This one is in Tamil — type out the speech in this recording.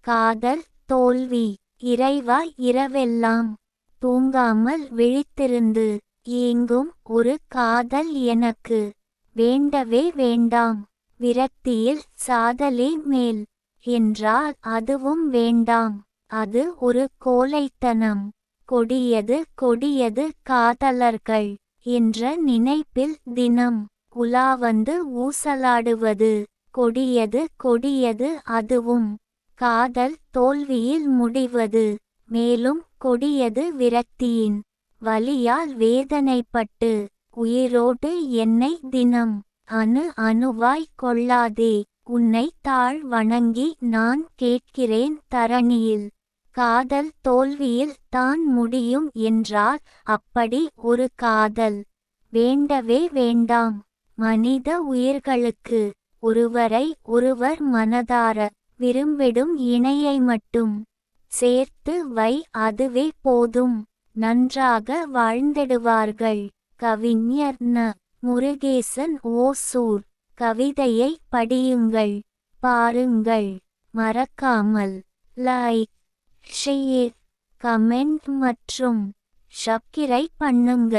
காதல் தோல்வி. இறைவா, இரவெல்லாம் தூங்காமல் விழித்திருந்து ஏங்கும் ஒரு காதல் எனக்கு வேண்டவே வேண்டாம். விரக்தியில் சாதலே மேல் என்றால் அதுவும் வேண்டாம். அது ஒரு கோழைத்தனம். கொடியது கொடியது காதலர்கள் என்ற நினைப்பில் தினம் உலாவந்து ஊசலாடுவது. கொடியது கொடியது அதுவும். காதல் தோல்வியில் முடிவது. மேலும் கொடியது விரக்தியின் வலியால் வேதனைப்பட்டு. உயிரோடு என்னை தினம் அணு அணுவாய் கொள்ளாதே. உன்னை தாழ் வணங்கி நான் கேட்கிறேன் தரணியில். காதல் தோல்வியில் தான் முடியும் என்றால் அப்படி ஒரு காதல் வேண்டவே வேண்டாம். மனித உயிர்களுக்கு ஒருவரை ஒருவர் மனதார விரும்பிடும் இணையை மட்டும் சேர்த்து வை, அதுவே போதும். நன்றாக வாழ்ந்திடுவார்கள். கவிஞர் ந. முருகேசன், ஓசூர். கவிதையை படியுங்கள், பாருங்கள். மறக்காமல் லைக், ஷேர், கமெண்ட் மற்றும் சப்ஸ்கிரைப் பண்ணுங்க.